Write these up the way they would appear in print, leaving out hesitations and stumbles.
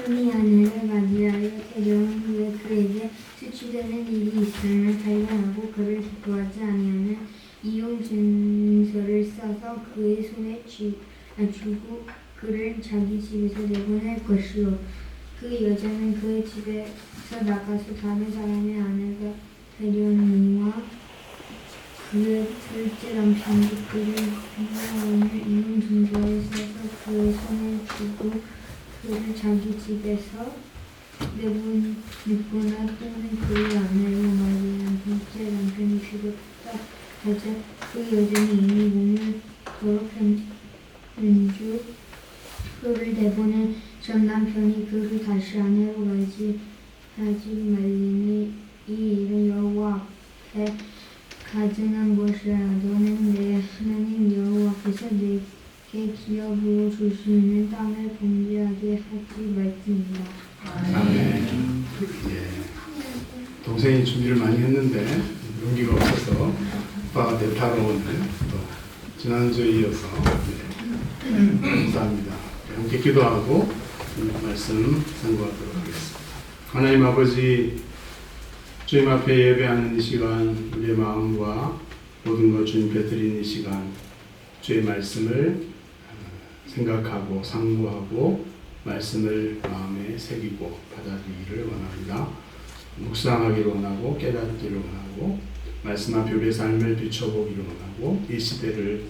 편히 아내를 맞이하여 데려온 후에 그에게 수치되는 일이 있으면 발견하고 그를 기뻐하지 아니하면 이용 증서를 써서 그의 손에 주고 그를 자기 집에서 내보낼 것이요 그 여자는 그의 집에서 나가서 다른 사람의 아내가 데려온 이와 그의 둘째 남편이 그를 오늘 이용 증서를 써서 그의 손에 주고 그를 자기 집에서 내보내거나 또는 그의 아내로 말하는 둘째 남편이 죽었다 하자 그 여자는 이미 몸을 더럽힌 줄 그를 내보낸 전 남편이 그를 다시 아내로 맞이하지 말리니 이 일은 여호와 앞에 가증한 것이라. 너는 내 하나님 여호와께서 내게 기업으로 줄 수 있는 땅을 범죄하게 하지 말지니라. 아멘. 예. 동생이 준비를 많이 했는데 용기가 없어서 오빠가 대타로 오늘 지난주에 이어서 감사합니다. 함께 기도하고 말씀 상고하도록 하겠습니다. 하나님 아버지, 주님 앞에 예배하는 이 시간, 우리의 마음과 모든 것 주님께 드리는 이 시간, 주의 말씀을 생각하고 상고하고 말씀을 마음에 새기고 받아들이기를 원합니다. 묵상하기를 원하고 깨닫기를 원하고 말씀 앞에 우리의 삶을 비춰보기를 원하고 이 시대를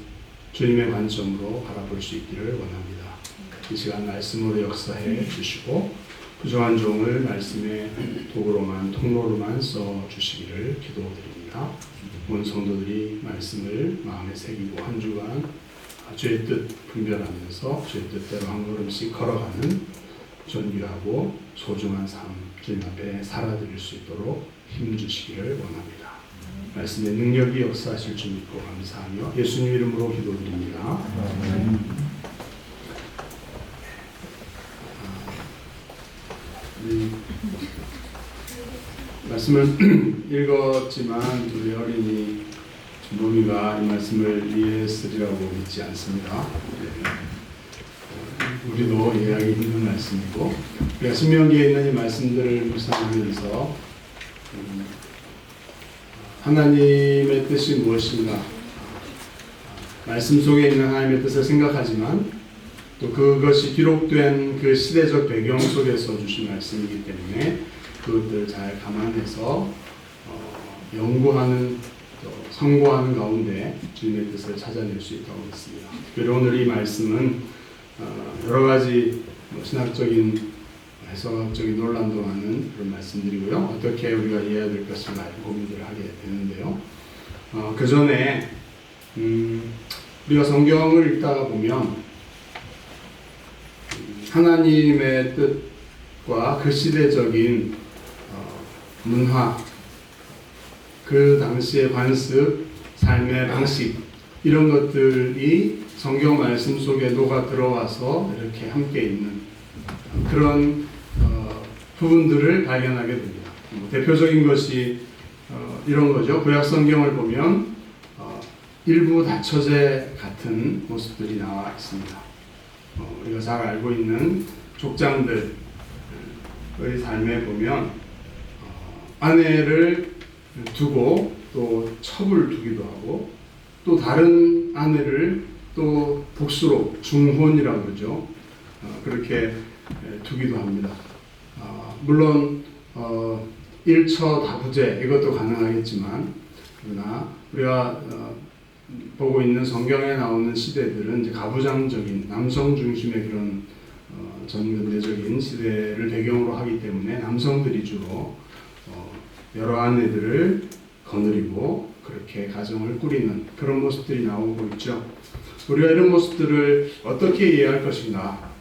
주님의 관점으로 바라볼 수 있기를 원합니다. 이 시간 말씀으로 역사해 주시고 부족한 종을 말씀의 도구로만 통로로만 써주시기를 기도드립니다. 온 성도들이 말씀을 마음에 새기고 한 주간 주의 뜻 분별하면서 주의 뜻대로 한 걸음씩 걸어가는 존귀하고 소중한 삶 주님 앞에 살아드릴 수 있도록 힘주시기를 원합니다. 말씀의 능력이 역사하실 줄 믿고 감사하며 예수님 이름으로 기도드립니다. 말씀을 읽었지만 우리 어린이 준범이가 이 말씀을 이해했으리라고 믿지 않습니다. 우리도 이해하기 힘든 말씀이고 우리가 신명기에 있는 이 말씀들을 묵상하면서 하나님의 뜻이 무엇인가, 말씀 속에 있는 하나님의 뜻을 생각하지만 또 그것이 기록된 그 시대적 배경 속에서 주신 말씀이기 때문에 그것들을 잘 감안해서 연구하는, 상고하는 가운데 주님의 뜻을 찾아낼 수 있다고 믿습니다. 특별히 오늘 이 말씀은 여러 가지 신학적인, 해석적인 논란도 많은 그런 말씀들이고요. 어떻게 우리가 이해해야 될 것을 많이 고민을 하게 되는데요. 그 전에 우리가 성경을 읽다가 보면 하나님의 뜻과 그 시대적인 문화, 그 당시의 관습, 삶의 방식 이런 것들이 성경 말씀 속에 녹아 들어와서 이렇게 함께 있는 그런 부분들을 발견하게 됩니다. 대표적인 것이 이런 거죠. 구약 성경을 보면 일부 다처제 같은 모습들이 나와 있습니다. 우리가 잘 알고 있는 족장들의 삶에 보면 아내를 두고 또 첩을 두기도 하고 또 다른 아내를 또 복수로 중혼이라고 그러죠. 그렇게 두기도 합니다. 물론 일처다부제 이것도 가능하겠지만 그러나 우리가 보고 있는 성경에 나오는 시대들은 이제 가부장적인 남성 중심의 그런 전근대적인 시대를 배경으로 하기 때문에 남성들이 주로 여러 아내들을 거느리고 그렇게 가정을 꾸리는 그런 모습들이 나오고 있죠. 우리가 이런 모습들을 어떻게 이해할 것인가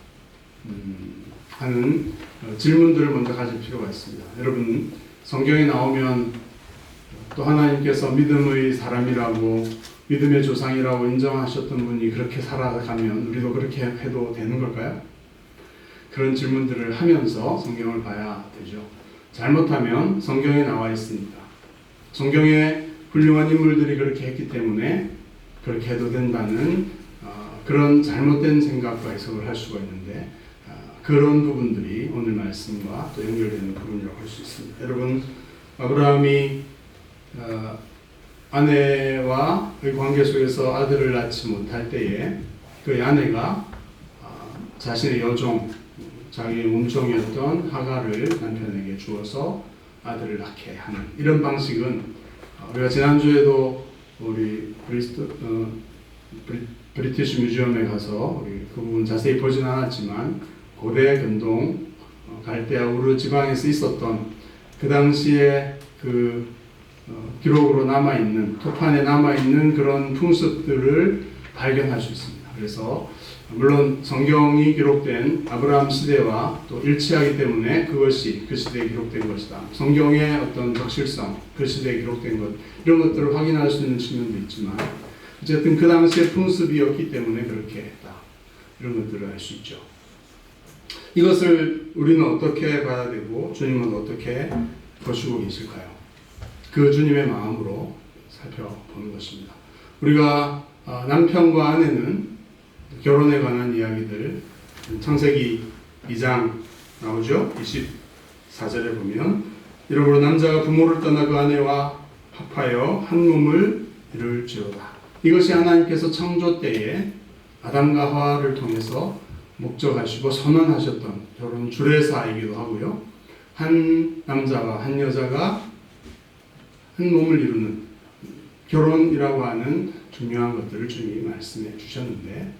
하는 질문들을 먼저 가질 필요가 있습니다. 여러분, 성경에 나오면 또 하나님께서 믿음의 사람이라고, 믿음의 조상이라고 인정하셨던 분이 그렇게 살아가면 우리도 그렇게 해도 되는 걸까요? 그런 질문들을 하면서 성경을 봐야 되죠. 잘못하면 성경에 나와 있으니까, 성경에 훌륭한 인물들이 그렇게 했기 때문에 그렇게 해도 된다는 그런 잘못된 생각과 해석을 할 수가 있는데, 그런 부분들이 오늘 말씀과 또 연결되는 부분이라고 할 수 있습니다. 여러분, 아브라함이 아내와의 관계 속에서 아들을 낳지 못할 때에 그 아내가 자신의 여종, 자기의 몸종이었던 하갈을 남편에게 주어서 아들을 낳게 하는 이런 방식은 우리가 지난주에도 우리 브리티시 뮤지엄에 가서 우리 그 부분 자세히 보진 않았지만 고대 근동 갈대아 우르 지방에서 있었던 그 당시에 그 기록으로 남아있는 토판에 남아있는 그런 풍습들을 발견할 수 있습니다. 그래서 물론 성경이 기록된 아브라함 시대와 또 일치하기 때문에 그것이 그 시대에 기록된 것이다. 성경의 어떤 적실성, 그 시대에 기록된 것 이런 것들을 확인할 수 있는 측면도 있지만 어쨌든 그 당시의 풍습이었기 때문에 그렇게 했다. 이런 것들을 알 수 있죠. 이것을 우리는 어떻게 봐야 되고 주님은 어떻게 보시고 계실까요? 그 주님의 마음으로 살펴보는 것입니다. 우리가 남편과 아내는 결혼에 관한 이야기들 창세기 2장 나오죠. 24절에 보면 이러므로 남자가 부모를 떠나 그 아내와 합하여 한 몸을 이룰지어다. 이것이 하나님께서 창조 때에 아담과 하와를 통해서 목적하시고 선언하셨던 결혼 주례사이기도 하고요. 한 남자와 한 여자가 한 몸을 이루는 결혼이라고 하는 중요한 것들을 주님이 말씀해 주셨는데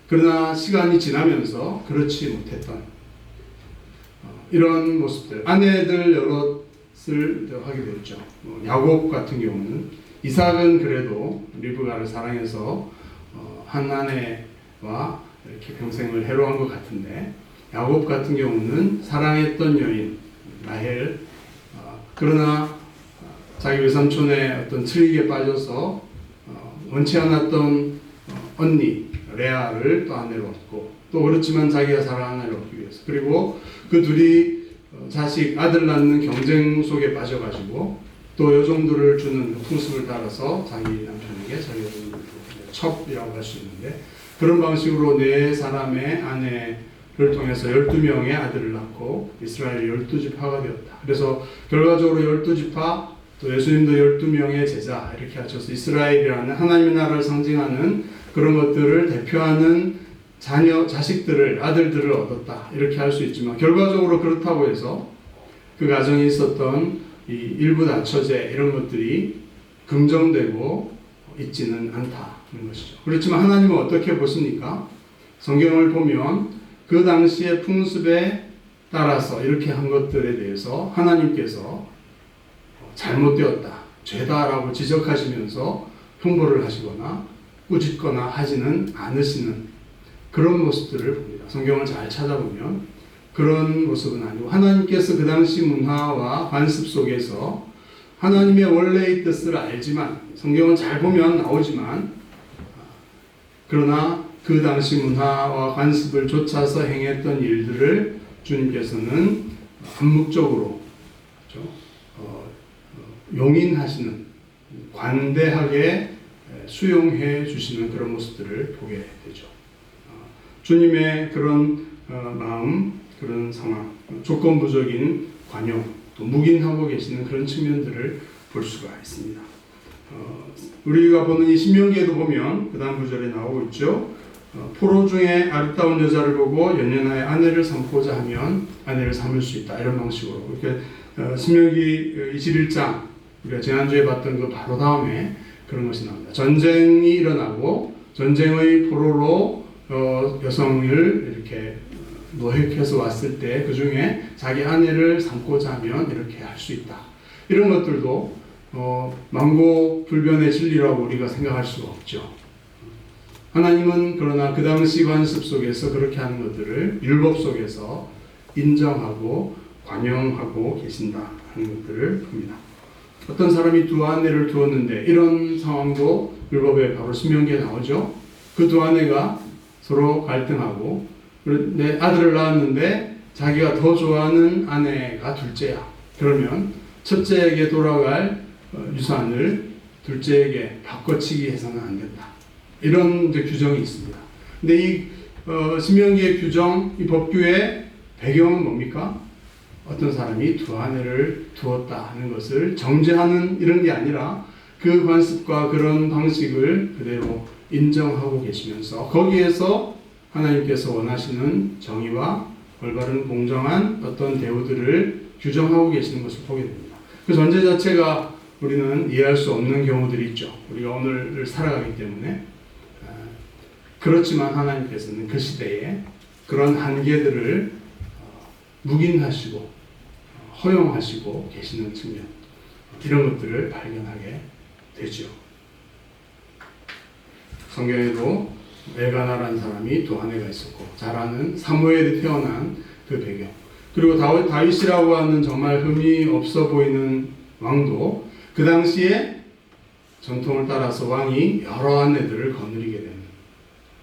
그러나 시간이 지나면서 그렇지 못했던 이런 모습들, 아내들 여럿을 하게 됐죠. 야곱 같은 경우는 이삭은 그래도 리브가를 사랑해서 한 아내와 이렇게 평생을 해로한 것 같은데 야곱 같은 경우는 사랑했던 여인 라헬 그러나 자기 외삼촌의 어떤 트릭에 빠져서 원치 않았던 언니 레아를 또 아내로 얻고 또 그렇지만 자기가 사랑하는 아내를 얻기 위해서 그리고 그 둘이 자식 아들 낳는 경쟁 속에 빠져가지고 또 여종들을 주는 풍습을 따라서 자기 남편에게 자기 여종들을 첩이라고 할 수 있는데 그런 방식으로 네 사람의 아내를 통해서 12명의 아들을 낳고 이스라엘이 12지파가 되었다. 그래서 결과적으로 12지파 또 예수님도 12명의 제자 이렇게 하셔서 이스라엘이라는 하나님의 나라를 상징하는 그런 것들을 대표하는 자식들을 아들들을 얻었다 이렇게 할 수 있지만 결과적으로 그렇다고 해서 그 가정에 있었던 이 일부 다처제 이런 것들이 긍정되고 있지는 않다는 것이죠. 그렇지만 하나님은 어떻게 보십니까? 성경을 보면 그 당시의 풍습에 따라서 이렇게 한 것들에 대해서 하나님께서 잘못되었다, 죄다라고 지적하시면서 형벌을 하시거나 꾸짖거나 하지는 않으시는 그런 모습들을 봅니다. 성경을 잘 찾아보면 그런 모습은 아니고 하나님께서 그 당시 문화와 관습 속에서 하나님의 원래의 뜻을 알지만 성경을 잘 보면 나오지만 그러나 그 당시 문화와 관습을 좇아서 행했던 일들을 주님께서는 암묵적으로 그렇죠? 용인하시는 관대하게 수용해 주시는 그런 모습들을 보게 되죠. 주님의 그런 마음, 그런 상황, 조건부적인 관용, 또 묵인하고 계시는 그런 측면들을 볼 수가 있습니다. 우리가 보는 이 신명기에도 보면 그 다음 구절에 나오고 있죠. 포로 중에 아름다운 여자를 보고 연연하여 아내를 삼고자 하면 아내를 삼을 수 있다. 이런 방식으로 이렇게 신명기 21장 우리가 지난주에 봤던 그 바로 다음에 그런 것이 나옵니다. 전쟁이 일어나고 전쟁의 포로로 여성을 이렇게 노획해서 왔을 때 그 중에 자기 아내를 삼고자 하면 이렇게 할 수 있다. 이런 것들도 만고불변의 진리라고 우리가 생각할 수가 없죠. 하나님은 그러나 그 당시 관습 속에서 그렇게 하는 것들을 율법 속에서 인정하고 관용하고 계신다 하는 것들을 봅니다. 어떤 사람이 두 아내를 두었는데 이런 상황도 율법에 바로 신명기에 나오죠. 그 두 아내가 서로 갈등하고 내 아들을 낳았는데 자기가 더 좋아하는 아내가 둘째야. 그러면 첫째에게 돌아갈 유산을 둘째에게 바꿔치기 해서는 안 된다. 이런 이제 규정이 있습니다. 근데 이 신명기의 규정, 이 법규에 배경은 뭡니까? 어떤 사람이 두 아내를 두었다 하는 것을 정죄하는 이런 게 아니라 그 관습과 그런 방식을 그대로 인정하고 계시면서 거기에서 하나님께서 원하시는 정의와 올바른 공정한 어떤 대우들을 규정하고 계시는 것을 보게 됩니다. 그 전제 자체가 우리는 이해할 수 없는 경우들이 있죠. 우리가 오늘을 살아가기 때문에. 그렇지만 하나님께서는 그 시대에 그런 한계들을 묵인하시고 허용하시고 계시는 측면, 이런 것들을 발견하게 되죠. 성경에도 엘가나라는 사람이 두 아내가 있었고, 잘 아는 사무엘이 태어난 그 배경, 그리고 다윗이라고 하는 정말 흠이 없어 보이는 왕도 그 당시에 전통을 따라서 왕이 여러 아내들을 거느리게 되는,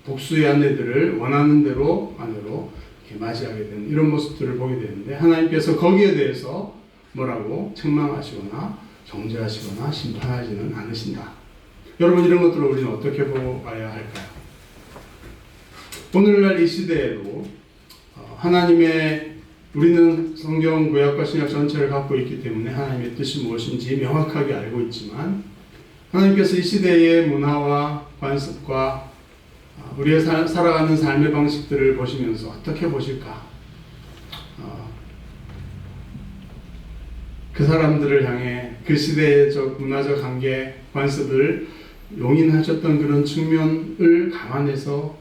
복수의 아내들을 원하는 대로 아내로 이렇게 맞이하게 되는 이런 모습들을 보게 되는데, 하나님께서 거기에 대해서 뭐라고 책망하시거나 정죄하시거나 심판하지는 않으신다. 여러분, 이런 것들을 우리는 어떻게 보아야 할까요? 오늘날 이 시대에도 하나님의, 우리는 성경 구약과 신약 전체를 갖고 있기 때문에 하나님의 뜻이 무엇인지 명확하게 알고 있지만, 하나님께서 이 시대의 문화와 관습과 우리의 살아가는 삶의 방식들을 보시면서 어떻게 보실까? 그 사람들을 향해 그 시대의 문화적 관계, 관습을 용인하셨던 그런 측면을 감안해서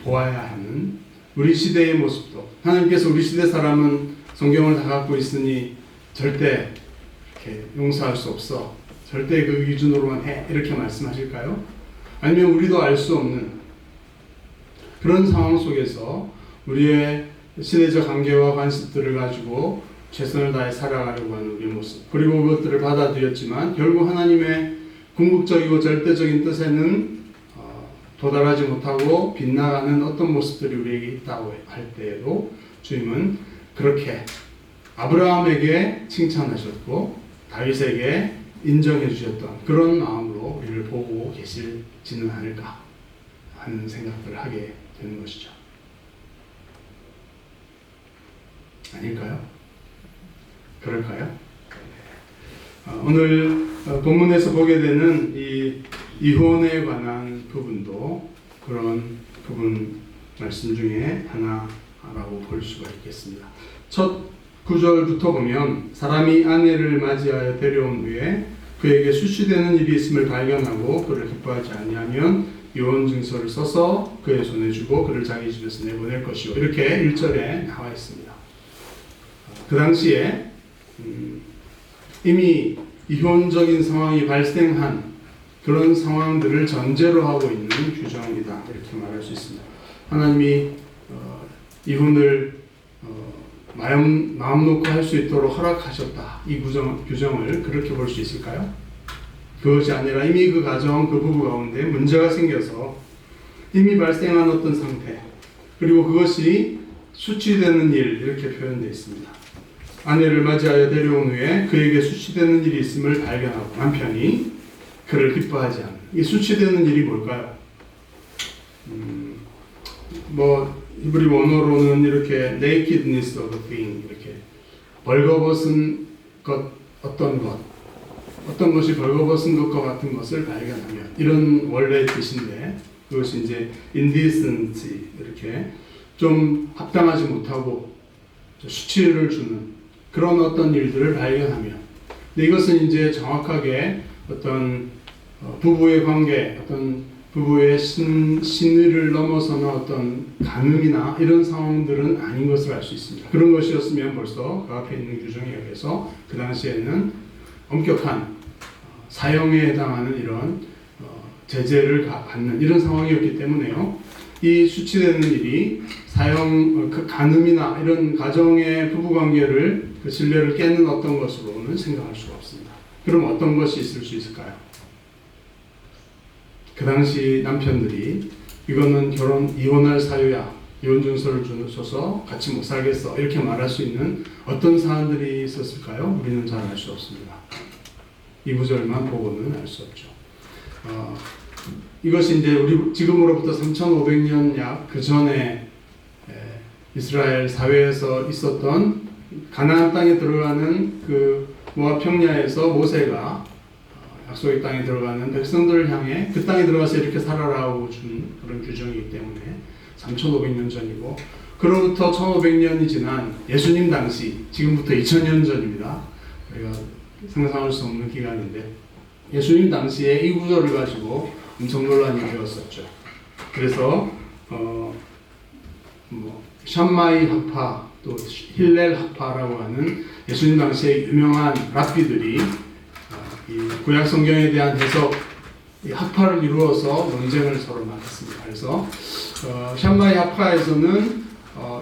보아야 하는 우리 시대의 모습도, 하나님께서 우리 시대 사람은 성경을 다 갖고 있으니 절대 이렇게 용서할 수 없어, 절대 그 기준으로만 해, 이렇게 말씀하실까요? 아니면 우리도 알 수 없는 그런 상황 속에서 우리의 시대적 관계와 관습들을 가지고 최선을 다해 살아가려고 하는 우리의 모습, 그리고 그것들을 받아들였지만 결국 하나님의 궁극적이고 절대적인 뜻에는 도달하지 못하고 빗나가는 어떤 모습들이 우리에게 있다고 할 때에도 주님은 그렇게 아브라함에게 칭찬하셨고 다윗에게 인정해 주셨던 그런 마음으로 우리를 보고 계실지는 않을까 하는 생각들을 하게 되는 것이죠. 아닐까요? 그럴까요? 오늘 본문에서 보게 되는 이 이혼에 관한 부분도 그런 부분 말씀 중에 하나라고 볼 수가 있겠습니다. 첫 구절부터 보면, 사람이 아내를 맞이하여 데려온 후에 그에게 수치되는 일이 있음을 발견하고 그를 기뻐하지 아니하면 이혼 증서를 써서 그의 손에 주고 그를 자기 집에서 내보낼 것이요, 이렇게 1절에 나와 있습니다. 그 당시에 이미 이혼적인 상황이 발생한 그런 상황들을 전제로 하고 있는 규정이다, 이렇게 말할 수 있습니다. 하나님이 이혼을 마음 놓고 할 수 있도록 허락하셨다, 이 규정을 그렇게 볼 수 있을까요? 그것이 아니라 이미 그 가정, 그 부부 가운데 문제가 생겨서 이미 발생한 어떤 상태, 그리고 그것이 수치되는 일, 이렇게 표현되어 있습니다. 아내를 맞이하여 데려온 후에 그에게 수치되는 일이 있음을 발견하고 남편이 그를 기뻐하지 않는, 이 수치되는 일이 뭘까요? 히브리 원어로는 이렇게 nakedness of a thing, 이렇게 벌거벗은 것, 어떤 것이 벌거벗은 것과 같은 것을 발견하면, 이런 원래 뜻인데, 그것이 이제 indecency, 이렇게 좀 합당하지 못하고 수치를 주는 그런 어떤 일들을 발견하면, 근데 이것은 이제 정확하게 어떤 부부의 관계, 어떤 부부의 신의를 넘어서는 어떤 간음이나 이런 상황들은 아닌 것을 알 수 있습니다. 그런 것이었으면 벌써 그 앞에 있는 규정에 의해서 그 당시에는 엄격한 사형에 해당하는 이런 제재를 받는 이런 상황이었기 때문에요. 이 수치되는 일이 사형, 그 간음이나 이런 가정의 부부관계를, 그 신뢰를 깨는 어떤 것으로는 생각할 수가 없습니다. 그럼 어떤 것이 있을 수 있을까요? 그 당시 남편들이 이거는 이혼할 사유야, 이혼 증서를 줘서 같이 못 살겠어, 이렇게 말할 수 있는 어떤 사안들이 있었을까요? 우리는 잘 알 수 없습니다. 이 구절만 보고는 알 수 없죠. 이것이 이제 우리 지금으로부터 3,500년 약 그 전에 이스라엘 사회에서 있었던 가나안 땅에 들어가는 그 모압 평야에서 모세가 약속의 땅에 들어가는 백성들을 향해 그 땅에 들어가서 이렇게 살아라고 준 그런 규정이기 때문에 3,500년 전이고, 그로부터 1,500년이 지난 예수님 당시, 지금부터 2000년 전입니다. 우리가 상상할 수 없는 기간인데, 예수님 당시에 이 구절을 가지고 엄청 논란이 되었었죠. 그래서 샴마이 학파, 또 힐렐 학파라고 하는 예수님 당시에 유명한 랍비들이 이 구약 성경에 대한 해석, 이 학파를 이루어서 논쟁을 서로 맡았습니다. 그래서 샴마이 학파에서는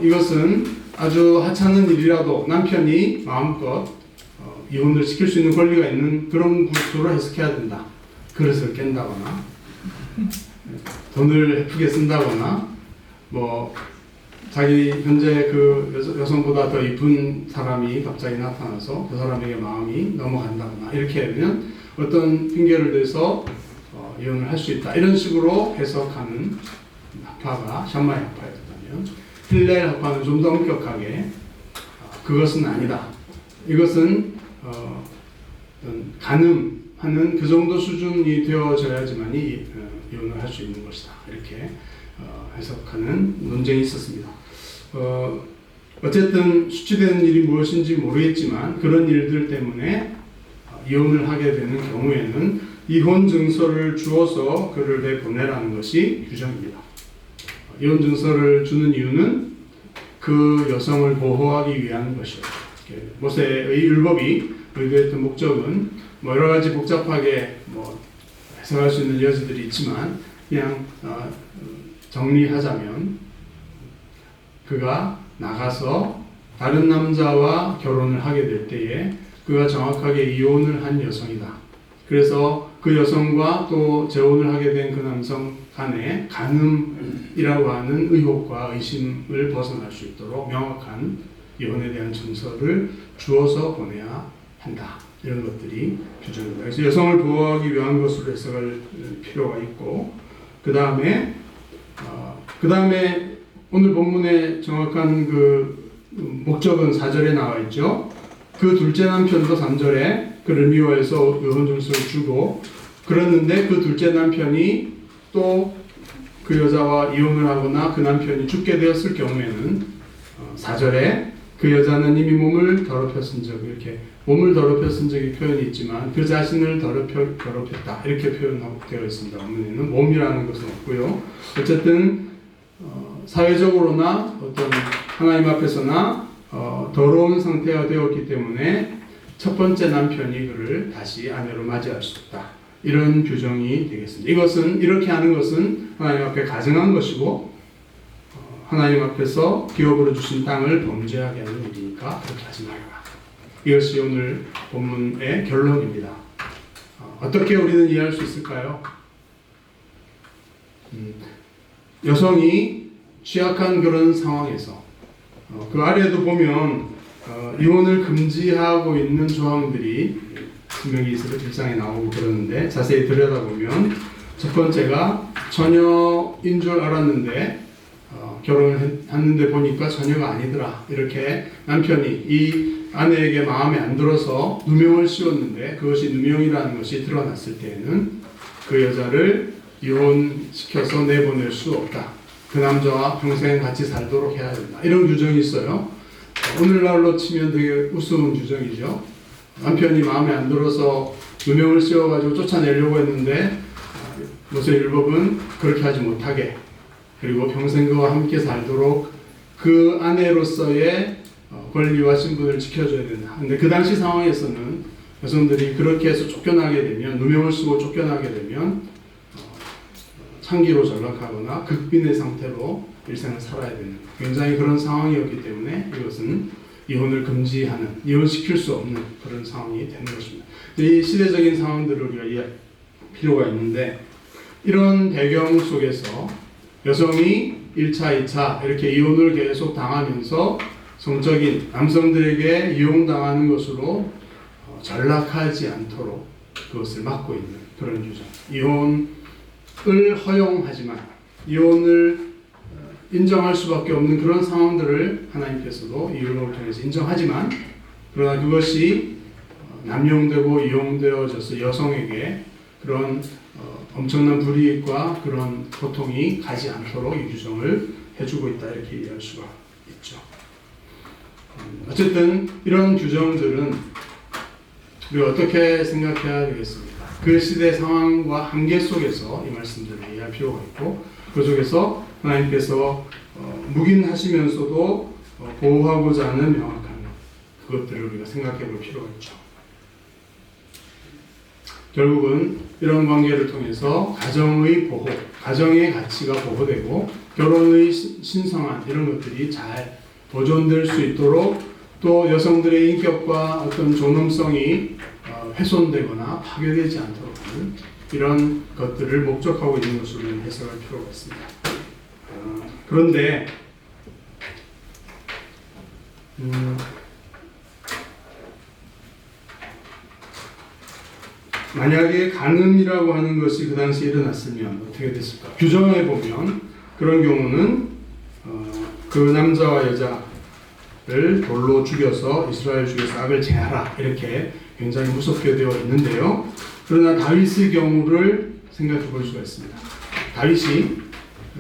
이것은 아주 하찮은 일이라도 남편이 마음껏 이혼을 시킬 수 있는 권리가 있는 그런 구조로 해석해야 된다. 그릇을 깬다거나 돈을 예쁘게 쓴다거나 뭐 자기 현재 그 여성보다 더 이쁜 사람이 갑자기 나타나서 그 사람에게 마음이 넘어간다거나 이렇게 하면 어떤 핑계를 대서 이혼을 할 수 있다. 이런 식으로 해석하는 학파가 샴마이 학파였다면, 힐렐 학파는 좀 더 엄격하게 그것은 아니다. 이것은 가늠하는 그 정도 수준이 되어져야지만이 이혼을 할 수 있는 것이다. 이렇게 해석하는 논쟁이 있었습니다. 어쨌든 수치되는 일이 무엇인지 모르겠지만 그런 일들 때문에 이혼을 하게 되는 경우에는 이혼 증서를 주어서 그를 내보내라는 것이 규정입니다. 이혼 증서를 주는 이유는 그 여성을 보호하기 위한 것이에요. 모세의 율법이 의도했던 목적은 뭐 여러 가지 복잡하게 뭐 해석할 수 있는 여지들이 있지만, 그냥 정리하자면 그가 나가서 다른 남자와 결혼을 하게 될 때에 그가 정확하게 이혼을 한 여성이다. 그래서 그 여성과 또 재혼을 하게 된 그 남성 간에 간음이라고 하는 의혹과 의심을 벗어날 수 있도록 명확한 이혼에 대한 증서를 주어서 보내야 한다. 이런 것들이 규정입니다. 그래서 여성을 보호하기 위한 것으로 해석할 필요가 있고, 그 다음에 오늘 본문의 정확한 그 목적은 4절에 나와 있죠. 그 둘째 남편도 3절에 그를 미워해서 이혼 증서를 주고, 그랬는데 그 둘째 남편이 또 그 여자와 이혼을 하거나 그 남편이 죽게 되었을 경우에는 4절에 그 여자는 이미 몸을 더럽혔은 적, 이렇게 몸을 더럽혔은 적이 표현이 있지만 그 자신을 더럽혔다 이렇게 표현되어 있습니다. 원문에는 몸이라는 것은 없고요. 어쨌든 사회적으로나 어떤 하나님 앞에서나 더러운 상태가 되었기 때문에 첫 번째 남편이 그를 다시 아내로 맞이할 수 없다. 이런 규정이 되겠습니다. 이것은 이렇게 하는 것은 하나님 앞에 가증한 것이고 하나님 앞에서 기업으로 주신 땅을 범죄하게 하는 일이니까 그렇게 하지 말아라. 이것이 오늘 본문의 결론입니다. 어떻게 우리는 이해할 수 있을까요? 여성이 취약한 그런 상황에서 그 아래에도 보면 이혼을 금지하고 있는 조항들이 분명히 이스라엘 1장에 나오고 그러는데 자세히 들여다보면 첫 번째가 처녀인 줄 알았는데 결혼을 했는데 보니까 처녀가 아니더라. 이렇게 남편이 이 아내에게 마음에 안 들어서 누명을 씌웠는데 그것이 누명이라는 것이 드러났을 때에는 그 여자를 이혼시켜서 내보낼 수 없다. 그 남자와 평생 같이 살도록 해야 된다. 이런 규정이 있어요. 오늘날로 치면 되게 우스운 규정이죠. 남편이 마음에 안 들어서 누명을 씌워가지고 쫓아내려고 했는데 모세율법은 그렇게 하지 못하게, 그리고 평생 그와 함께 살도록 그 아내로서의 권리와 신분을 지켜줘야 된다. 근데 그 당시 상황에서는 여성들이 그렇게 해서 쫓겨나게 되면, 누명을 쓰고 쫓겨나게 되면 창기로 전락하거나 극빈의 상태로 일생을 살아야 되는 굉장히 그런 상황이었기 때문에 이것은 이혼을 금지하는, 이혼시킬 수 없는 그런 상황이 되는 것입니다. 이 시대적인 상황들을 우리가 이해할 필요가 있는데, 이런 배경 속에서 여성이 1차, 2차 이렇게 이혼을 계속 당하면서 성적인 남성들에게 이용당하는 것으로 전락하지 않도록 그것을 막고 있는 그런 규정. 이혼을 허용하지만, 이혼을 인정할 수밖에 없는 그런 상황들을 하나님께서도 이 율법을 통해서 인정하지만, 그러나 그것이 남용되고 이용되어져서 여성에게 그런 엄청난 불이익과 그런 고통이 가지 않도록 이 규정을 해주고 있다, 이렇게 이해할 수가 있죠. 어쨌든 이런 규정들은 우리가 어떻게 생각해야 되겠습니까? 그 시대 상황과 한계 속에서 이 말씀들을 이해할 필요가 있고, 그 속에서 하나님께서 묵인하시면서도 보호하고자 하는 명확한 그것들을 우리가 생각해 볼 필요가 있죠. 결국은 이런 관계를 통해서 가정의 보호, 가정의 가치가 보호되고 결혼의 신성한 이런 것들이 잘 보존될 수 있도록, 또 여성들의 인격과 어떤 존엄성이 훼손되거나 파괴되지 않도록 하는 이런 것들을 목적하고 있는 것으로 해석할 필요가 있습니다. 그런데 만약에 간음이라고 하는 것이 그 당시에 일어났으면 어떻게 됐을까? 규정에 보면 그런 경우는 그 남자와 여자를 돌로 죽여서 이스라엘 중에서 악을 제하라, 이렇게 굉장히 무섭게 되어 있는데요. 그러나 다윗의 경우를 생각해 볼 수가 있습니다. 다윗이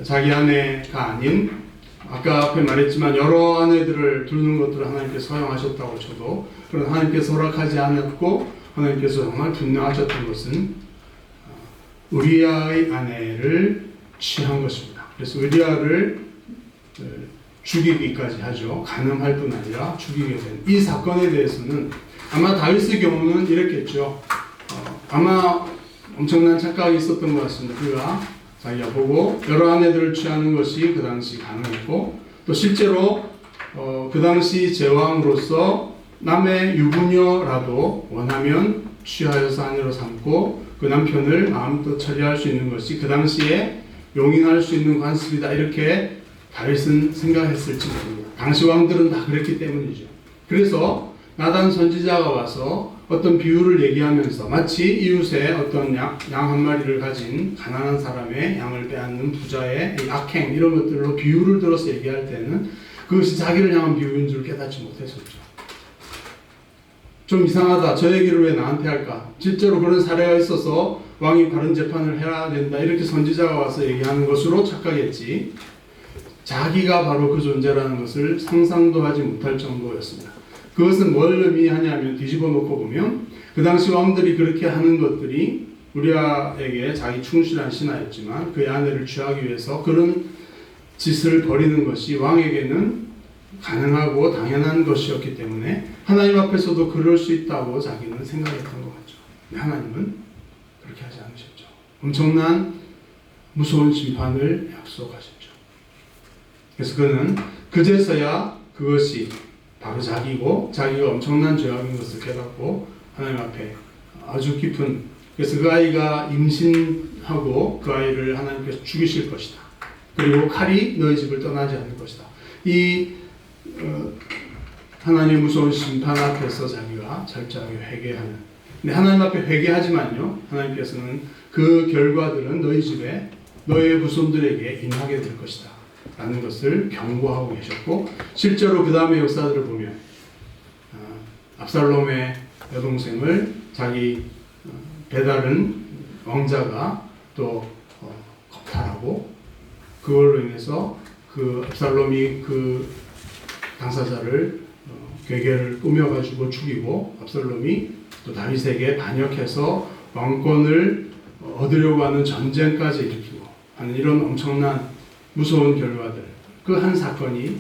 자기 아내가 아닌, 아까 앞에 말했지만 여러 아내들을 두는 것들을 하나님께서 허용하셨다고 쳐도, 그러나 하나님께서 허락하지 않았고 하나님께서 정말 분노하셨던 것은 우리아의 아내를 취한 것입니다. 그래서 우리아를 죽이기까지 하죠. 간음할 뿐 아니라 죽이게 된 이 사건에 대해서는 아마 다윗의 경우는 이랬겠죠. 아마 엄청난 착각이 있었던 것 같습니다. 그가 자기가 보고 여러 아내들을 취하는 것이 그 당시 가능했고, 또 실제로 그 당시 제왕으로서 남의 유부녀라도 원하면 취하여서 아내로 삼고 그 남편을 마음껏 처리할 수 있는 것이 그 당시에 용인할 수 있는 관습이다, 이렇게 다윗은 생각했을지 모릅니다. 당시 왕들은 다 그랬기 때문이죠. 그래서 나단 선지자가 와서 어떤 비유를 얘기하면서 마치 이웃의 어떤 양 한 마리를 가진 가난한 사람의 양을 빼앗는 부자의 악행, 이런 것들로 비유를 들어서 얘기할 때는 그것이 자기를 향한 비유인 줄 깨닫지 못했었죠. 좀 이상하다, 저 얘기를 왜 나한테 할까? 실제로 그런 사례가 있어서 왕이 바른 재판을 해야 된다, 이렇게 선지자가 와서 얘기하는 것으로 착각했지, 자기가 바로 그 존재라는 것을 상상도 하지 못할 정도였습니다. 그것은 뭘 의미하냐면, 뒤집어 놓고 보면 그 당시 왕들이 그렇게 하는 것들이 우리아에게 자기 충실한 신하였지만 그의 아내를 취하기 위해서 그런 짓을 벌이는 것이 왕에게는 가능하고 당연한 것이었기 때문에 하나님 앞에서도 그럴 수 있다고 자기는 생각했던 것 같죠. 하나님은 그렇게 하지 않으셨죠. 엄청난 무서운 심판을 약속하셨죠. 그래서 그는 그제서야 그것이 바로 자기고 자기가 엄청난 죄악인 것을 깨닫고 하나님 앞에 아주 깊은, 그래서 그 아이가 임신하고 그 아이를 하나님께서 죽이실 것이다. 그리고 칼이 너희 집을 떠나지 않을 것이다. 이 하나님의 무서운 심판 앞에서 자기가 철저하게 회개하는. 근데 하나님 앞에 회개하지만요, 하나님께서는 그 결과들은 너희 집에 너의 후손들에게 임하게 될 것이다 라는 것을 경고하고 계셨고, 실제로 그 다음의 역사들을 보면 압살롬의 여동생을 자기 배다른 왕자가 또 겁탈하고, 그걸로 인해서 그 압살롬이 그 당사자를 괴계를 꾸며가지고 죽이고, 압살롬이 또 다윗에게 반역해서 왕권을 얻으려고 하는 전쟁까지 일으키고 하는 이런 엄청난 무서운 결과들, 그 한 사건이,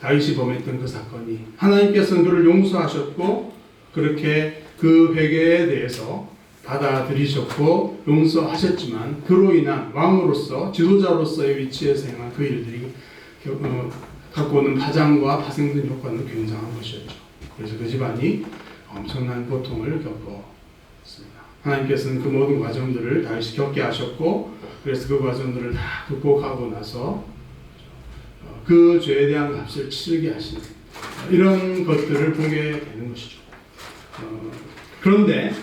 다윗이 범했던 그 사건이, 하나님께서는 그를 용서하셨고 그렇게 그 회개에 대해서 받아들이셨고 용서하셨지만, 그로 인한 왕으로서 지도자로서의 위치에서 행한 그 일들이 갖고 오는 파장과 파생된 효과는 굉장한 것이었죠. 그래서 그 집안이 엄청난 고통을 겪었습니다. 하나님께서는 그 모든 과정들을 다윗이 겪게 하셨고, 그래서 그 과정들을 다 극복하고 나서 그 죄에 대한 값을 치르게 하시는 이런 것들을 보게 되는 것이죠. 그런데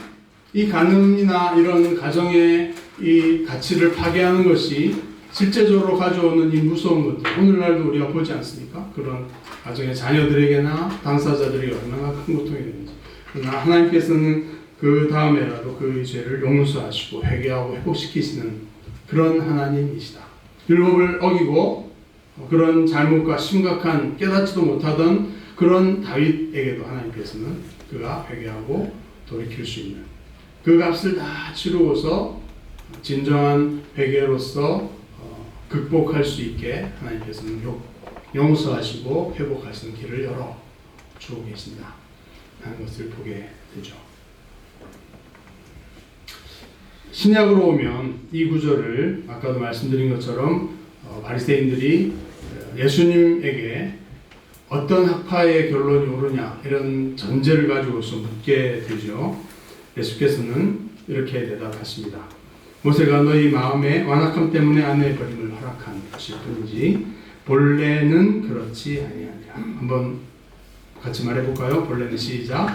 이 간음이나 이런 가정의 이 가치를 파괴하는 것이 실제적으로 가져오는 이 무서운 것들, 오늘날도 우리가 보지 않습니까? 그런 가정의 자녀들에게나 당사자들에게 얼마나 큰 고통이 되는지. 그러나 하나님께서는 그 다음에라도 그 죄를 용서하시고 회개하고 회복시키시는 그런 하나님이시다. 율법을 어기고 그런 잘못과 심각한 깨닫지도 못하던 그런 다윗에게도 하나님께서는 그가 회개하고 돌이킬 수 있는 그 값을 다 치르고서 진정한 회개로서 극복할 수 있게 하나님께서는 용서하시고 회복하시는 길을 열어주고 계신다 하는 것을 보게 되죠. 신약으로 오면 이 구절을 아까도 말씀드린 것처럼 바리새인들이 예수님에게 어떤 학파의 결론이 옳으냐 이런 전제를 가지고서 묻게 되죠. 예수께서는 이렇게 대답하십니다. 모세가 너희 마음의 완악함 때문에 아내의 버림을 허락한 것일 뿐이지 본래는 그렇지 아니하니라. 한번 같이 말해볼까요? 본래는 시작.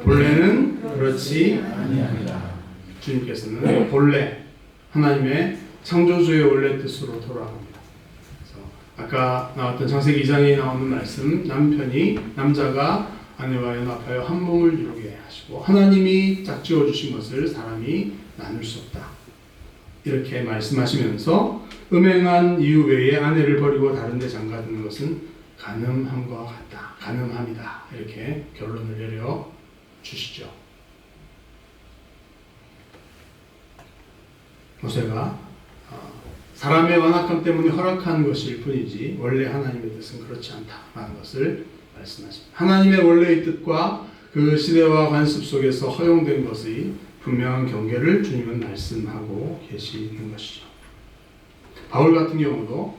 본래는 그렇지 아니하니라. 주님께서는 본래 하나님의 창조주의 원래 뜻으로 돌아갑니다. 그래서 아까 나왔던 창세기 2장에 나오는 말씀, 남자가 아내와 연합하여 한 몸을 이루게 하시고 하나님이 짝지어 주신 것을 사람이 나눌 수 없다. 이렇게 말씀하시면서 음행한 이유 외에 아내를 버리고 다른 데 장가드는 것은 간음함과 같다. 간음함이다. 이렇게 결론을 내려 주시죠. 모세가 사람의 완악함 때문에 허락한 것일 뿐이지 원래 하나님의 뜻은 그렇지 않다라는 것을 말씀하십니다. 하나님의 원래의 뜻과 그 시대와 관습 속에서 허용된 것의 분명한 경계를 주님은 말씀하고 계시는 것이죠. 바울 같은 경우도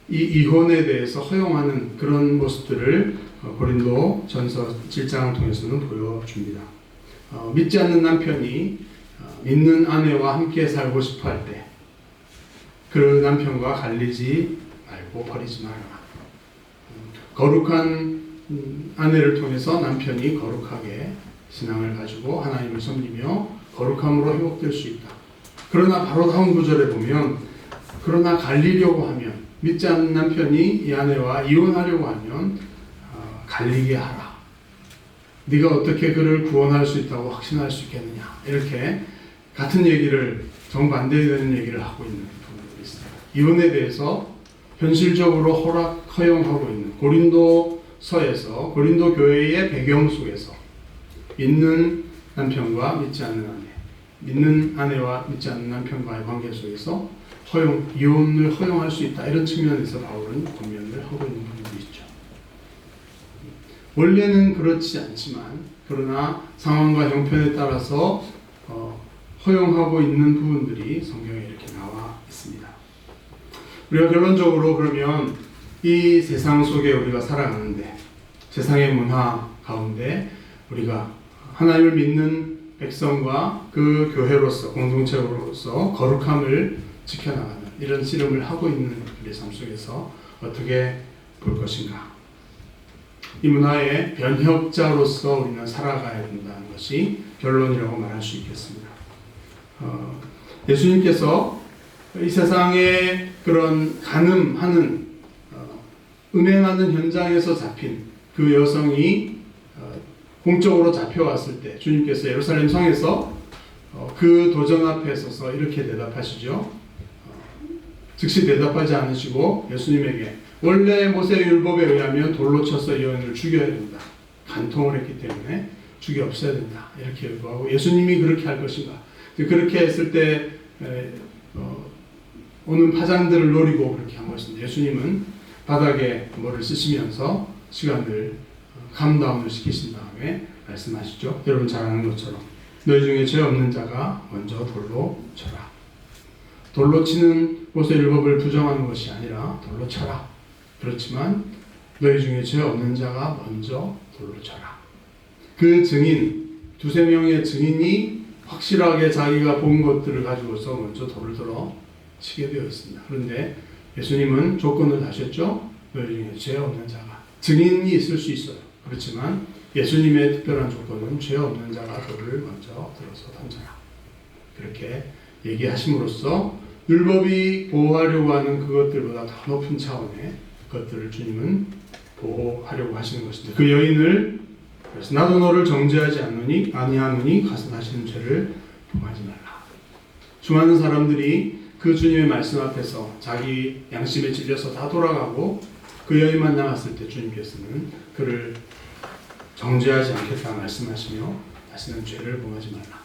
이 이혼에 대해서 허용하는 그런 모습들을 고린도 전서 7장을 통해서는 보여줍니다. 믿지 않는 남편이 믿는 아내와 함께 살고 싶어 할 때 그 남편과 갈리지 말고 버리지 말아라. 거룩한 아내를 통해서 남편이 거룩하게 신앙을 가지고 하나님을 섬기며 거룩함으로 회복될 수 있다. 그러나 바로 다음 구절에 보면 그러나 갈리려고 하면 믿지 않는 남편이 이 아내와 이혼하려고 하면 갈리게 하라. 네가 어떻게 그를 구원할 수 있다고 확신할 수 있겠느냐. 이렇게 같은 얘기를 정반대되는 얘기를 하고 있는 부분이 있습니다. 이혼에 대해서 현실적으로 허용하고 있는 고린도서에서 고린도 교회의 배경 속에서 믿는 남편과 믿지 않는 아내, 믿는 아내와 믿지 않는 남편과의 관계 속에서 이혼을 허용할 수 있다. 이런 측면에서 바울은 권면을 하고 있는 부분도 있죠. 원래는 그렇지 않지만 그러나 상황과 형편에 따라서 허용하고 있는 부분들이 성경에 이렇게 나와 있습니다. 우리가 결론적으로 그러면 이 세상 속에 우리가 살아가는데 세상의 문화 가운데 우리가 하나님을 믿는 백성과 그 교회로서 공동체로서 거룩함을 지켜나가는 이런 씨름을 하고 있는 우리의 삶 속에서 어떻게 볼 것인가. 이 문화의 변혁자로서 우리는 살아가야 된다는 것이 결론이라고 말할 수 있겠습니다. 예수님께서 이 세상의 그런 간음하는 음행하는 현장에서 잡힌 그 여성이 공적으로 잡혀왔을 때 주님께서 예루살렘 성에서 그 도전 앞에 서서 이렇게 대답하시죠. 즉시 대답하지 않으시고 예수님에게 원래 모세의 율법에 의하면 돌로 쳐서 이 여인을 죽여야 된다. 간통을 했기 때문에 죽여 없애야 된다. 이렇게 요구하고 예수님이 그렇게 할 것인가. 그렇게 했을 때 오는 파장들을 노리고 그렇게 한 것입니다. 예수님은 바닥에 뭐를 쓰시면서 시간을 캄다운을 시키신 다음에 말씀하시죠. 여러분 잘 아는 것처럼 너희 중에 죄 없는 자가 먼저 돌로 쳐라. 돌로 치는 모세 율법을 부정하는 것이 아니라 돌로 쳐라. 그렇지만 너희 중에 죄 없는 자가 먼저 돌로 쳐라. 그 증인, 두세 명의 증인이 확실하게 자기가 본 것들을 가지고서 먼저 돌을 들어 치게 되어 있습니다. 그런데 예수님은 조건을 다셨죠. 너희 중에 죄 없는 자가. 증인이 있을 수 있어요. 그렇지만 예수님의 특별한 조건은 죄 없는 자가 돌을 먼저 들어서 던져라. 그렇게 얘기하심으로써 율법이 보호하려고 하는 그것들보다 더 높은 차원의 것들을 주님은 보호하려고 하시는 것입니다. 그 여인을 그래서 나도 너를 정죄하지 아니하노니 가서 다시는 죄를 범하지 말라. 수많은 사람들이 그 주님의 말씀 앞에서 자기 양심에 찔려서 다 돌아가고 그 여인만 남았을 때 주님께서는 그를 정죄하지 않겠다 말씀하시며 다시는 죄를 범하지 말라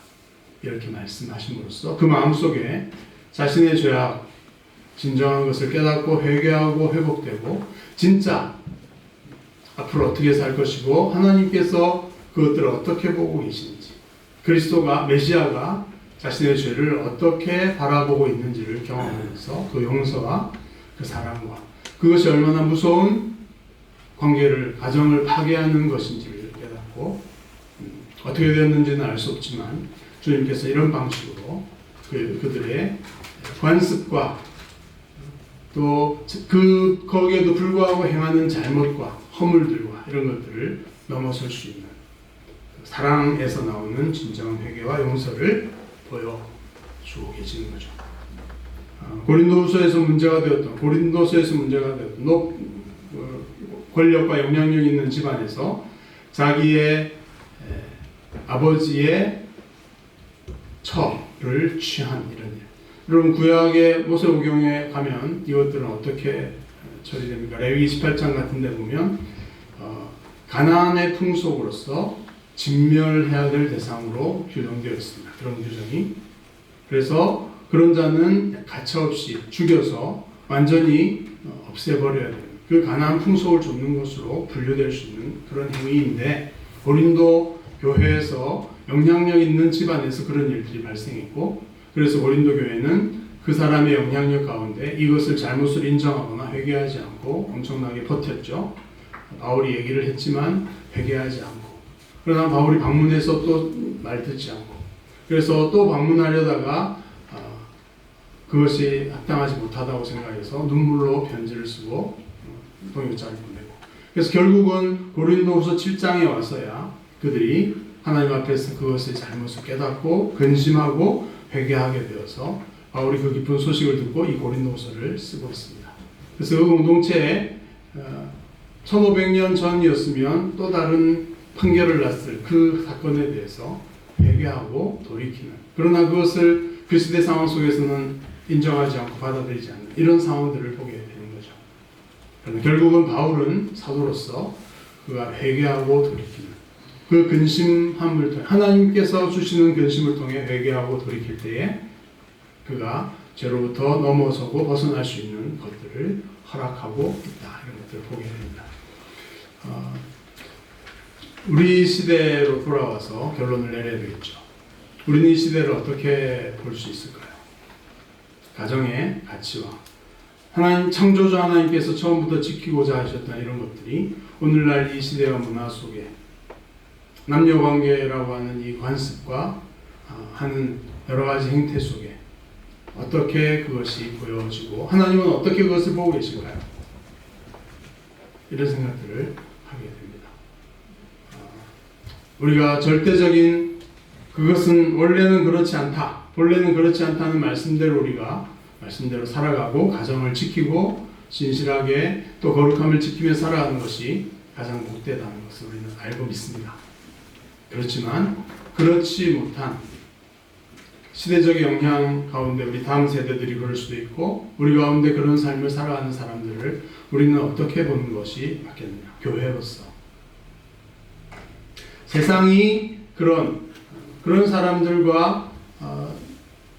이렇게 말씀하심으로써 그 마음속에 자신의 죄악 진정한 것을 깨닫고 회개하고 회복되고 진짜 앞으로 어떻게 살 것이고 하나님께서 그것들을 어떻게 보고 계시는지 그리스도가 메시아가 자신의 죄를 어떻게 바라보고 있는지를 경험하면서 그 용서와 그 사랑과 그것이 얼마나 무서운 관계를 가정을 파괴하는 것인지를 깨닫고 어떻게 되었는지는 알 수 없지만 주님께서 이런 방식으로 그들의 관습과 또 거기에도 불구하고 행하는 잘못과 허물들과 이런 것들을 넘어설 수 있는 사랑에서 나오는 진정한 회개와 용서를 보여주고 계시는 거죠. 고린도서에서 문제가 되었던 권력과 영향력 있는 집안에서 자기의 아버지의 처를 취한 이런 일. 여러분 구약의 모세오경에 가면 이것들은 어떻게 처리됩니까? 레위기 18장 같은 데 보면 가나안의 풍속으로서 진멸해야 될 대상으로 규정되어 있습니다. 그런 규정이. 그래서 그런 자는 가차없이 죽여서 완전히 없애버려야 됩니다. 그 가나안 풍속을 좇는 것으로 분류될 수 있는 그런 행위인데 고린도 교회에서 영향력 있는 집안에서 그런 일들이 발생했고 그래서 고린도 교회는 그 사람의 영향력 가운데 이것을 잘못을 인정하거나 회개하지 않고 엄청나게 버텼죠. 바울이 얘기를 했지만 회개하지 않고 그러나 바울이 방문해서 또 말 듣지 않고 그래서 또 방문하려다가 그것이 합당하지 못하다고 생각해서 눈물로 편지를 쓰고 동역자를 보내고 그래서 결국은 고린도후서 7장에 와서야 그들이 하나님 앞에서 그것의 잘못을 깨닫고 근심하고 회개하게 되어서 바울이 그 기쁜 소식을 듣고 이 고린도후서를 쓰고 있습니다. 그래서 그 공동체에 1500년 전이었으면 또 다른 판결을 났을 그 사건에 대해서 회개하고 돌이키는 그러나 그것을 그 시대 상황 속에서는 인정하지 않고 받아들이지 않는 이런 상황들을 보게 되는 거죠. 그러나 결국은 바울은 사도로서 그가 회개하고 돌이키는 그 근심함을 통해 하나님께서 주시는 근심을 통해 회개하고 돌이킬 때에 그가 죄로부터 넘어서고 벗어날 수 있는 것들을 허락하고 있다. 이런 것들을 보게 됩니다. 우리 시대로 돌아와서 결론을 내려야 되겠죠. 우리는 이 시대를 어떻게 볼 수 있을까요? 가정의 가치와 하나님 창조주 하나님께서 처음부터 지키고자 하셨던 이런 것들이 오늘날 이 시대와 문화 속에 남녀관계라고 하는 이 관습과 하는 여러 가지 행태 속에 어떻게 그것이 보여지고 하나님은 어떻게 그것을 보고 계신가요? 이런 생각들을 하게 됩니다. 우리가 절대적인 그것은 원래는 그렇지 않다. 본래는 그렇지 않다는 말씀대로 우리가 말씀대로 살아가고 가정을 지키고 진실하게 또 거룩함을 지키며 살아가는 것이 가장 복되다는 것을 우리는 알고 믿습니다. 그렇지만 그렇지 못한 시대적 영향 가운데 우리 다음 세대들이 그럴 수도 있고 우리 가운데 그런 삶을 살아가는 사람들을 우리는 어떻게 보는 것이 맞겠느냐. 교회로서 세상이 그런 사람들과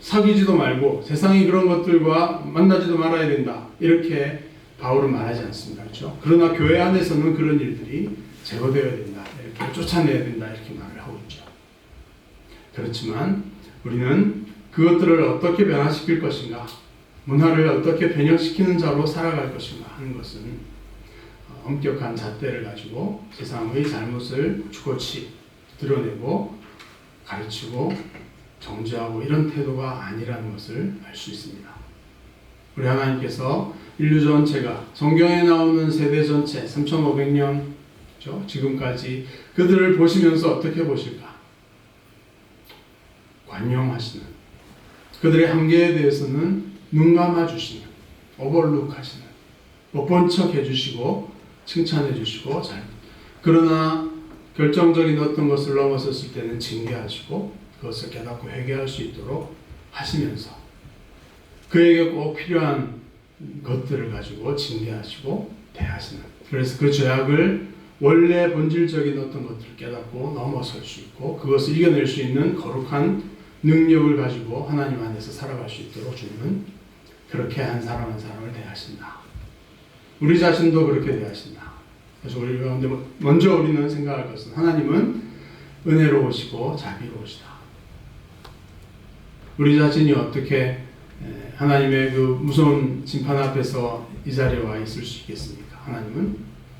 사귀지도 말고 세상이 그런 것들과 만나지도 말아야 된다. 이렇게 바울은 말하지 않습니다. 그렇죠? 그러나 교회 안에서는 그런 일들이 제거되어야 된다. 이렇게 쫓아내야 된다. 이렇게 말을 하고 있죠. 그렇지만 우리는 그것들을 어떻게 변화시킬 것인가, 문화를 어떻게 변형시키는 자로 살아갈 것인가 하는 것은 엄격한 잣대를 가지고 세상의 잘못을 죽어치 드러내고 가르치고 정죄하고 이런 태도가 아니라는 것을 알 수 있습니다. 우리 하나님께서 인류 전체가 성경에 나오는 세대 전체 3500년 지금까지 그들을 보시면서 어떻게 보실까? 관용하시는 그들의 한계에 대해서는 눈 감아주시는, 오버룩 하시는, 못 본 척 해주시고 칭찬해 주시고 그러나 결정적인 어떤 것을 넘어섰을 때는 징계하시고 그것을 깨닫고 회개할 수 있도록 하시면서 그에게 꼭 필요한 것들을 가지고 징계하시고 대하시는, 그래서 그 죄악을 원래 본질적인 어떤 것들을 깨닫고 넘어설 수 있고 그것을 이겨낼 수 있는 거룩한 능력을 가지고 하나님 안에서 살아갈 수 있도록 주님은 그렇게 한 사람을 대하신다. 우리 자신도 그렇게 대하신다. 그래서 우리가 먼저 우리는 생각할 것은 하나님은 은혜로우시고 자비로우시다. 우리 자신이 어떻게 하나님의 그 무서운 심판 앞에서 이 자리에 와 있을 수 있겠습니까? 하나님은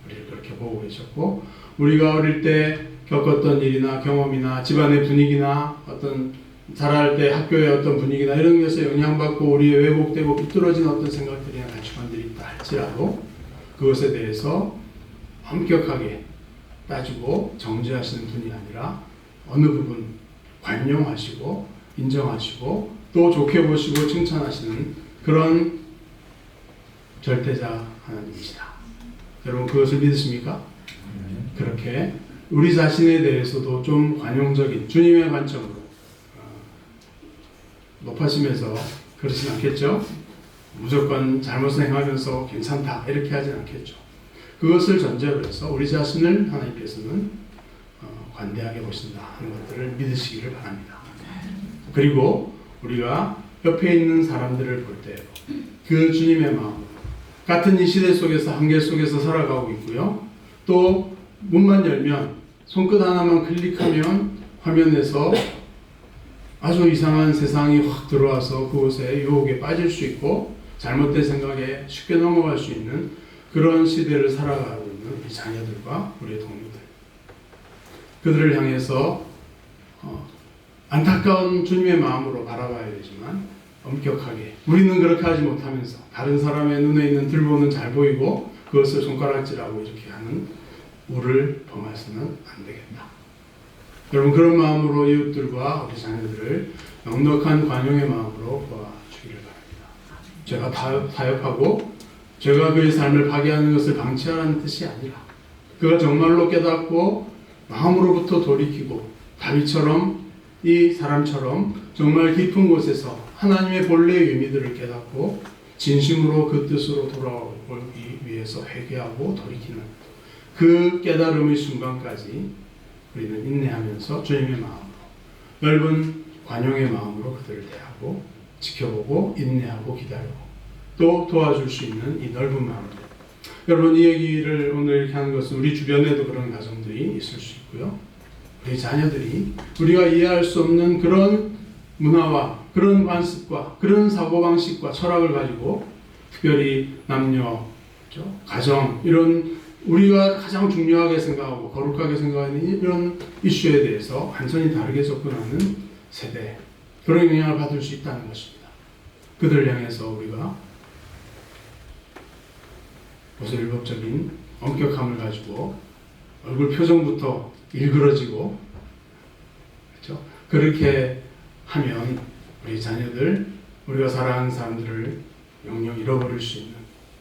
우리를 그렇게 보고 계셨고 우리가 어릴 때 겪었던 일이나 경험이나 집안의 분위기나 어떤 자랄 때 학교의 어떤 분위기나 이런 것에 영향받고 우리의 왜곡되고 비뚤어진 어떤 생각들이나 가치관들이 있다 할지라도 그것에 대해서 엄격하게 따지고 정죄하시는 분이 아니라 어느 부분 관용하시고 인정하시고 또 좋게 보시고 칭찬하시는 그런 절대자 하나님이시다. 여러분 그것을 믿으십니까? 그렇게 우리 자신에 대해서도 좀 관용적인 주님의 관점으로 높아지면서 그러진 않겠죠? 무조건 잘못을 행하면서 괜찮다 이렇게 하진 않겠죠. 그것을 전제로 해서 우리 자신을 하나님께서는 관대하게 보신다 하는 것들을 믿으시기를 바랍니다. 그리고 우리가 옆에 있는 사람들을 볼 때 그 주님의 마음 같은 이 시대 속에서 한계 속에서 살아가고 있고요. 또 문만 열면 손끝 하나만 클릭하면 화면에서 아주 이상한 세상이 확 들어와서 그곳에 유혹에 빠질 수 있고 잘못된 생각에 쉽게 넘어갈 수 있는 그런 시대를 살아가고 있는 우리 자녀들과 우리의 동료들, 그들을 향해서 안타까운 주님의 마음으로 바라봐야 되지만 엄격하게 우리는 그렇게 하지 못하면서 다른 사람의 눈에 있는 들보는 잘 보이고 그것을 손가락질하고 이렇게 하는 우를 범해서는 안 되겠다. 여러분 그런 마음으로 이웃들과 우리 자녀들을 넉넉한 관용의 마음으로 보아주기를 바랍니다. 제가 타협하고 제가 그의 삶을 파괴하는 것을 방치하라는 뜻이 아니라 그가 정말로 깨닫고 마음으로부터 돌이키고 다윗처럼 이 사람처럼 정말 깊은 곳에서 하나님의 본래의 의미들을 깨닫고 진심으로 그 뜻으로 돌아오기 위해서 회개하고 돌이키는 그 깨달음의 순간까지 우리는 인내하면서 주님의 마음으로 넓은 관용의 마음으로 그들을 대하고 지켜보고 인내하고 기다리고 또 도와줄 수 있는 이 넓은 마음들. 여러분 이 얘기를 오늘 이렇게 하는 것은 우리 주변에도 그런 가정들이 있을 수 있고요. 우리 자녀들이 우리가 이해할 수 없는 그런 문화와 그런 관습과 그런 사고방식과 철학을 가지고 특별히 남녀, 가정 이런 우리가 가장 중요하게 생각하고 거룩하게 생각하는 이런 이슈에 대해서 완전히 다르게 접근하는 세대, 그런 영향을 받을 수 있다는 것입니다. 그들을 향해서 우리가 보수율법적인 엄격함을 가지고 얼굴 표정부터 일그러지고 그렇죠? 그렇게 하면 우리 자녀들, 우리가 사랑하는 사람들을 영영 잃어버릴 수 있는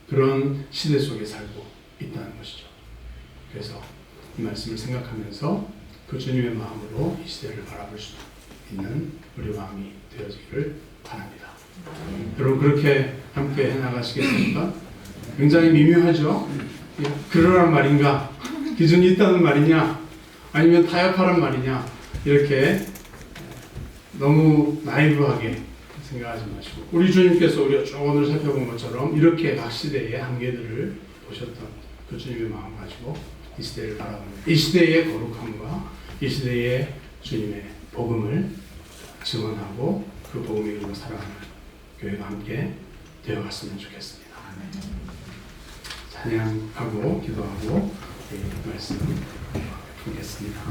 그런 시대 속에 살고 있다는 것이죠. 그래서 이 말씀을 생각하면서 그 주님의 마음으로 이 시대를 바라볼 수 있는 우리 마음이 되어지기를 바랍니다. 여러분 그렇게 함께 해나가시겠습니까? 굉장히 미묘하죠? 그러란 말인가? 기준이 있다는 말이냐? 아니면 타협하란 말이냐? 이렇게 너무 나이브하게 생각하지 마시고 우리 주님께서 우리가 쭉 오늘 살펴본 것처럼 이렇게 각 시대의 한계들을 보셨던 그 주님의 마음 가지고 이 시대를 바라보는 이 시대의 거룩함과 이 시대의 주님의 복음을 증언하고 그 복음의 이름으로 살아가는 교회가 함께 되어갔으면 좋겠습니다. 찬양하고 기도하고 말씀 보겠습니다.